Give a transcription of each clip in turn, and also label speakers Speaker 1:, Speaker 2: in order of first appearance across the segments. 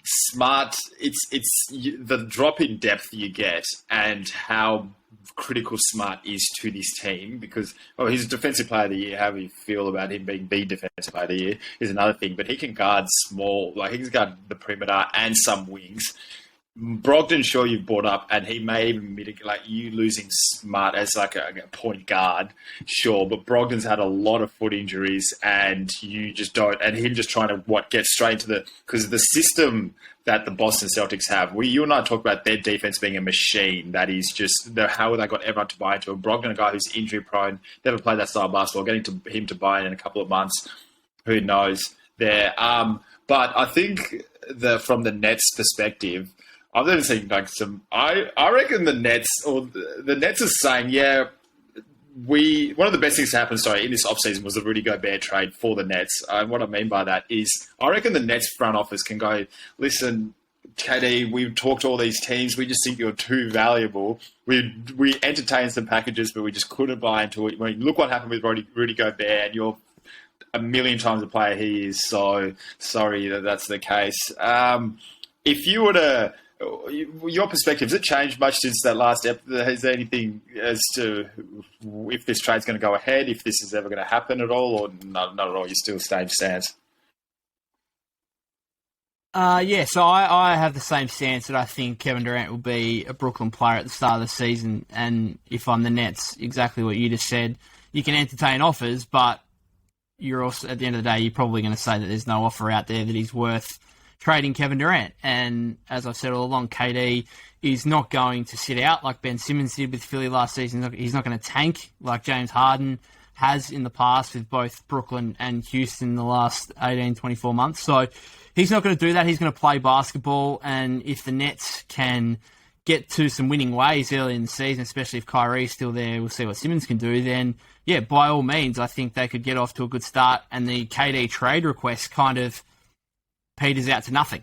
Speaker 1: Smart, the drop in depth you get and how critical Smart is to this team because, he's a defensive player of the year. How you feel about him being the defensive player of the year is another thing, but he can guard small, he can guard the perimeter and some wings. Brogdon, sure, you've brought up, and he may even mitigate, you losing Smart as a point guard, sure, but Brogdon's had a lot of foot injuries, and you just don't, and him just trying to, get straight into because the system that the Boston Celtics have, you and I talk about their defense being a machine, that is just, how they got everyone to buy into it. Brogdon, a guy who's injury prone, never played that style of basketball, getting to him to buy in a couple of months, who knows there. But I think from the Nets perspective, I've never seen I reckon the Nets are saying, one of the best things to happen, in this offseason was the Rudy Gobert trade for the Nets. What I mean by that is I reckon the Nets front office can go, listen, KD, we've talked to all these teams. We just think you're too valuable. We entertained some packages, but we just couldn't buy into it. Look what happened with Rudy Gobert, and you're a million times the player he is. So sorry that's the case. If you were to... Your perspective, has it changed much since that last episode? Is there anything as to if this trade's going to go ahead, if this is ever going to happen at all, or not at all? You still same stance?
Speaker 2: So I have the same stance that I think Kevin Durant will be a Brooklyn player at the start of the season, and if I'm the Nets, exactly what you just said. You can entertain offers, but you're also, at the end of the day, you're probably going to say that there's no offer out there that he's worth trading Kevin Durant. And as I've said all along, KD is not going to sit out like Ben Simmons did with Philly last season. He's not going to tank like James Harden has in the past with both Brooklyn and Houston in the last 18, 24 months. So he's not going to do that. He's going to play basketball. And if the Nets can get to some winning ways early in the season, especially if Kyrie's still there, we'll see what Simmons can do, then, by all means, I think they could get off to a good start. And the KD trade request kind of peters out to nothing.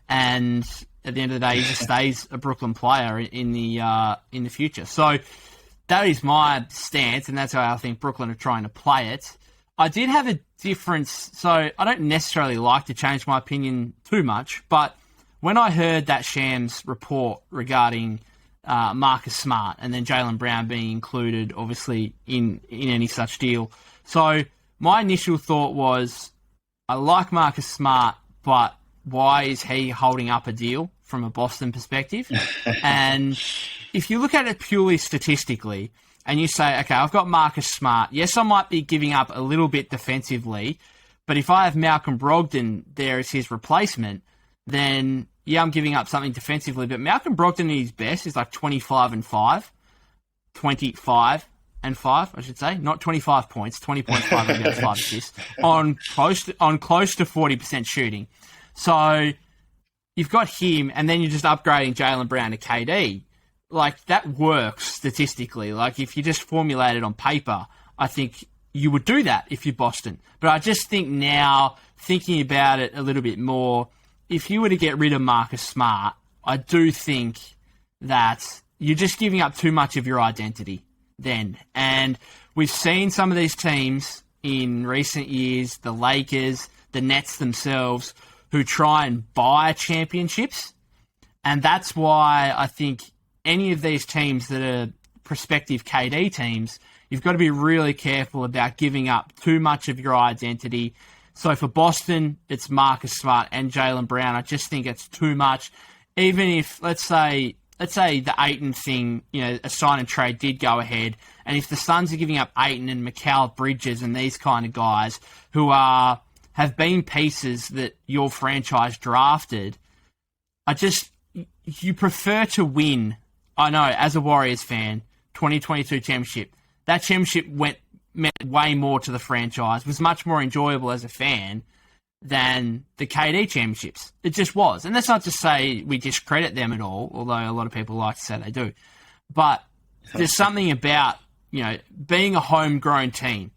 Speaker 2: And at the end of the day, he just stays a Brooklyn player in the future. So that is my stance, and that's how I think Brooklyn are trying to play it. I did have a difference, so I don't necessarily like to change my opinion too much, but when I heard that Shams report regarding Marcus Smart and then Jaylen Brown being included, obviously, in any such deal, so my initial thought was, I like Marcus Smart, but why is he holding up a deal from a Boston perspective? And if you look at it purely statistically and you say, okay, I've got Marcus Smart. Yes, I might be giving up a little bit defensively, but if I have Malcolm Brogdon there as his replacement, then, I'm giving up something defensively. But Malcolm Brogdon at his best is like 25 and 5, I should say, not 25 points, 20.5 rebounds, 5 assists, on close to 40% shooting. So you've got him, and then you're just upgrading Jaylen Brown to KD. That works statistically. If you just formulate it on paper, I think you would do that if you're Boston. But I just think now, thinking about it a little bit more, if you were to get rid of Marcus Smart, I do think that you're just giving up too much of your identity then. And we've seen some of these teams in recent years, the Lakers, the Nets themselves, who try and buy championships. And that's why I think any of these teams that are prospective KD teams, you've got to be really careful about giving up too much of your identity. So for Boston, it's Marcus Smart and Jaylen Brown. I just think it's too much. Even if, let's say the Ayton thing, a sign and trade did go ahead, and if the Suns are giving up Ayton and Mikal Bridges and these kind of guys who have been pieces that your franchise drafted, you prefer to win. I know, as a Warriors fan, 2022 championship, that championship meant way more to the franchise, was much more enjoyable as a fan than the KD championships. It just was. And that's not to say we discredit them at all, although a lot of people like to say they do. But there's something about, being a homegrown team,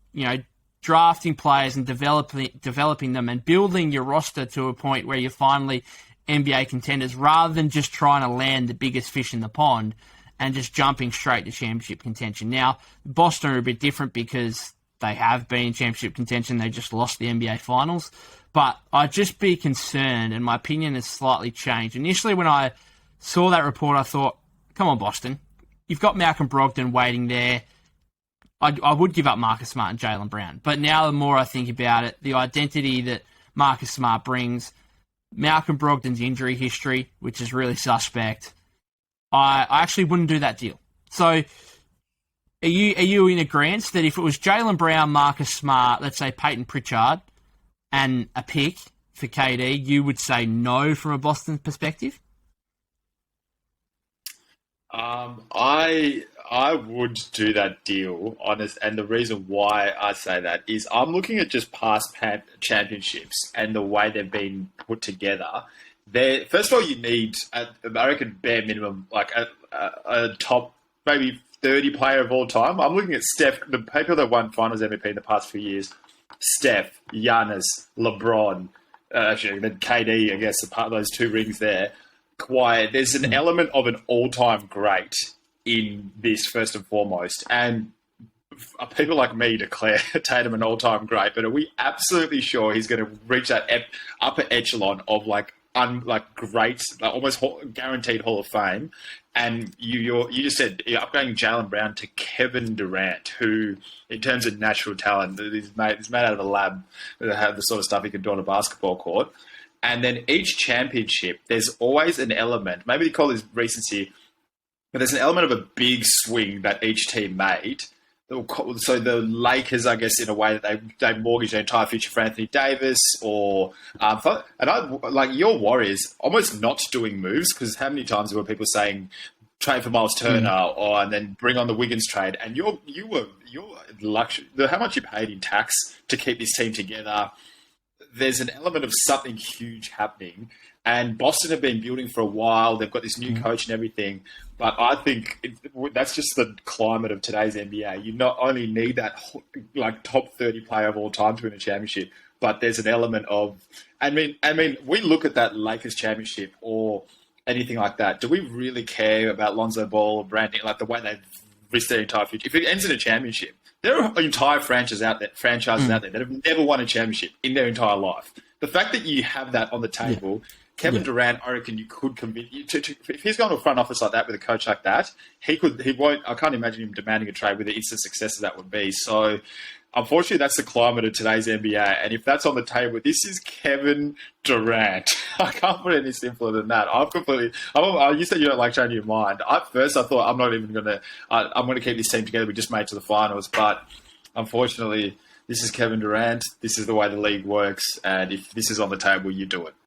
Speaker 2: drafting players and developing them and building your roster to a point where you're finally NBA contenders rather than just trying to land the biggest fish in the pond and just jumping straight to championship contention. Now, Boston are a bit different because they have been in championship contention. They just lost the NBA Finals. But I'd just be concerned, and my opinion has slightly changed. Initially, when I saw that report, I thought, come on, Boston. You've got Malcolm Brogdon waiting there. I would give up Marcus Smart and Jaylen Brown. But now the more I think about it, the identity that Marcus Smart brings, Malcolm Brogdon's injury history, which is really suspect, I actually wouldn't do that deal. So are you in agreement that if it was Jaylen Brown, Marcus Smart, let's say Peyton Pritchard, and a pick for KD, you would say no from a Boston perspective?
Speaker 1: I would do that deal, honest, and the reason why I say that is I'm looking at just past championships and the way they've been put together. First of all, you need, I reckon, bare minimum, like a top maybe 30 player of all time. I'm looking at Steph, the people that won Finals MVP in the past few years. Steph, Giannis, LeBron, actually then KD, I guess, apart those two rings there. Kawhi, there's an element of an all-time great in this first and foremost, and people like me declare Tatum an all-time great, but are we absolutely sure he's going to reach that upper echelon of great, almost guaranteed Hall of Fame? And you just said you're upgrading Jaylen Brown to Kevin Durant, who, in terms of natural talent, is made out of a lab that have the sort of stuff he can do on a basketball court. And then each championship, there's always an element, maybe they call this recency, but there's an element of a big swing that each team made. So the Lakers, I guess, in a way that they mortgaged their entire future for Anthony Davis, or your Warriors almost not doing moves, because how many times were people saying trade for Miles Turner and then bring on the Wiggins trade, and your luxury, how much you paid in tax to keep this team together. There's an element of something huge happening, and Boston have been building for a while. They've got this new coach and everything, but I think that's just the climate of today's NBA. You not only need that top 30 player of all time to win a championship, but there's an element of, I mean, we look at that Lakers championship or anything like that. Do we really care about Lonzo Ball or Brandon, like the way they've risked their entire future? If it ends in a championship, there are entire franchises out there that have never won a championship in their entire life. The fact that you have that on the table, Kevin Durant, I reckon you could convince you if he's going to a front office like that with a coach like that, he won't. I can't imagine him demanding a trade with the instant success that would be. So, unfortunately, that's the climate of today's NBA. And if that's on the table, this is Kevin Durant. I can't put it any simpler than that. You said you don't like changing your mind. At first, I thought I'm going to keep this team together. We just made it to the finals, but unfortunately, this is Kevin Durant. This is the way the league works. And if this is on the table, you do it.